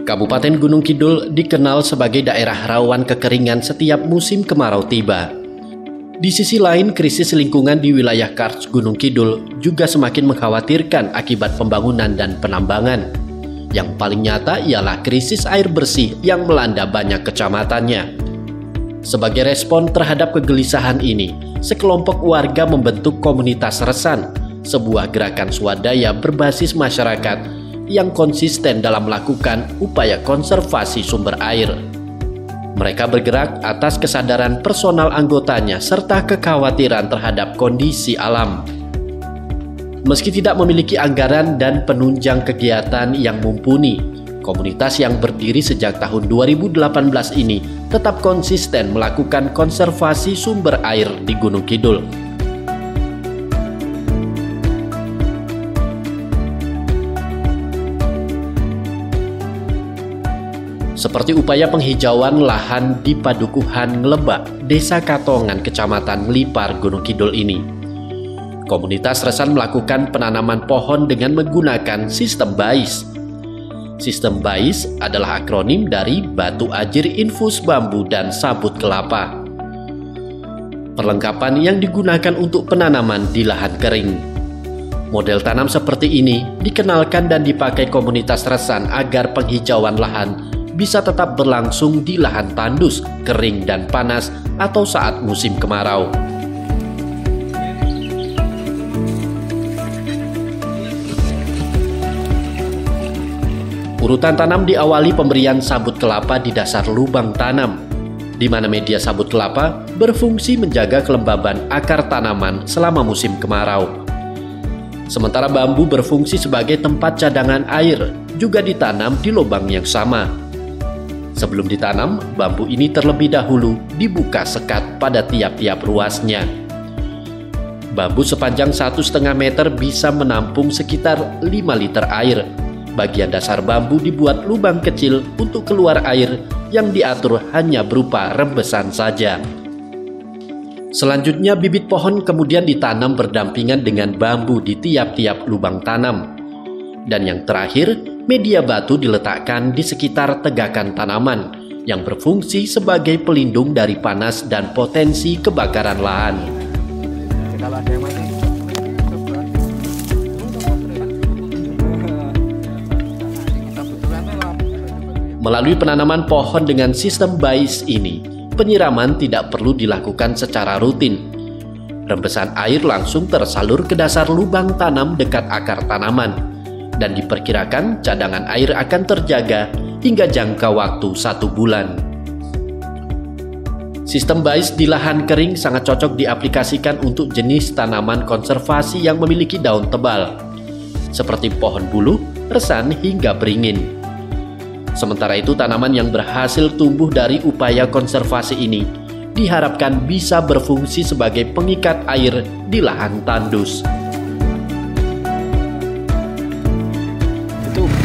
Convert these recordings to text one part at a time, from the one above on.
Kabupaten Gunung Kidul dikenal sebagai daerah rawan kekeringan setiap musim kemarau tiba. Di sisi lain, krisis lingkungan di wilayah Kars Gunung Kidul juga semakin mengkhawatirkan akibat pembangunan dan penambangan. Yang paling nyata ialah krisis air bersih yang melanda banyak kecamatannya. Sebagai respon terhadap kegelisahan ini, sekelompok warga membentuk komunitas Resan, sebuah gerakan swadaya berbasis masyarakat yang konsisten dalam melakukan upaya konservasi sumber air. Mereka bergerak atas kesadaran personal anggotanya serta kekhawatiran terhadap kondisi alam. Meski tidak memiliki anggaran dan penunjang kegiatan yang mumpuni, komunitas yang berdiri sejak tahun 2018 ini tetap konsisten melakukan konservasi sumber air di Gunung Kidul. Seperti upaya penghijauan lahan di Padukuhan Ngelebak, Desa Katongan, Kecamatan Ngelipar, Gunung Kidul ini. Komunitas Resan melakukan penanaman pohon dengan menggunakan sistem BAIS. Sistem BAIS adalah akronim dari batu ajir infus bambu dan sabut kelapa. Perlengkapan yang digunakan untuk penanaman di lahan kering. Model tanam seperti ini dikenalkan dan dipakai komunitas Resan agar penghijauan lahan bisa tetap berlangsung di lahan tandus, kering dan panas atau saat musim kemarau. Urutan tanam diawali pemberian sabut kelapa di dasar lubang tanam, di mana media sabut kelapa berfungsi menjaga kelembaban akar tanaman selama musim kemarau. Sementara bambu berfungsi sebagai tempat cadangan air, juga ditanam di lubang yang sama. Sebelum ditanam, bambu ini terlebih dahulu dibuka sekat pada tiap-tiap ruasnya. Bambu sepanjang 1,5 meter bisa menampung sekitar 5 liter air. Bagian dasar bambu dibuat lubang kecil untuk keluar air yang diatur hanya berupa rembesan saja. Selanjutnya, bibit pohon kemudian ditanam berdampingan dengan bambu di tiap-tiap lubang tanam. Dan yang terakhir, media batu diletakkan di sekitar tegakan tanaman yang berfungsi sebagai pelindung dari panas dan potensi kebakaran lahan. Melalui penanaman pohon dengan sistem BAIS ini, penyiraman tidak perlu dilakukan secara rutin. Rembesan air langsung tersalur ke dasar lubang tanam dekat akar tanaman, dan diperkirakan cadangan air akan terjaga hingga jangka waktu 1 bulan. Sistem BAIS di lahan kering sangat cocok diaplikasikan untuk jenis tanaman konservasi yang memiliki daun tebal, seperti pohon buluh, resan, hingga beringin. Sementara itu, tanaman yang berhasil tumbuh dari upaya konservasi ini diharapkan bisa berfungsi sebagai pengikat air di lahan tandus.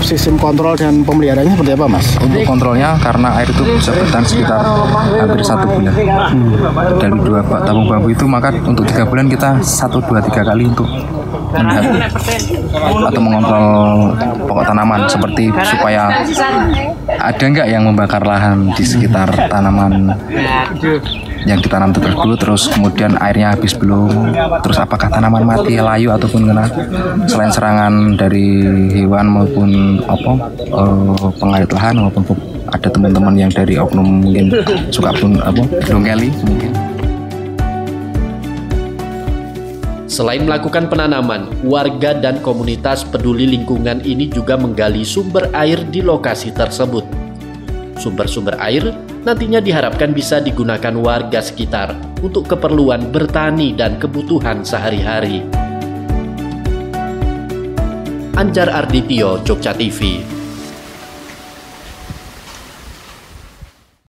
Sistem kontrol dan pemeliharaannya seperti apa, Mas? Untuk kontrolnya, karena air itu bisa bertahan sekitar hampir 1 bulan. Dari 2 tabung bambu itu, maka untuk 3 bulan kita 1, 2, 3 kali untuk melihat atau mengontrol pokok tanaman, seperti supaya ada nggak yang membakar lahan di sekitar tanaman yang ditanam tersebut, terus kemudian airnya habis belum, terus apakah tanaman mati, layu ataupun kena selain serangan dari hewan maupun pengait lahan, maupun ada teman-teman yang dari oknum mungkin suka pun dongkeli mungkin. Selain melakukan penanaman, warga dan komunitas peduli lingkungan ini juga menggali sumber air di lokasi tersebut. Sumber-sumber air nantinya diharapkan bisa digunakan warga sekitar untuk keperluan bertani dan kebutuhan sehari-hari. Anjar Ardityo, Jogja TV.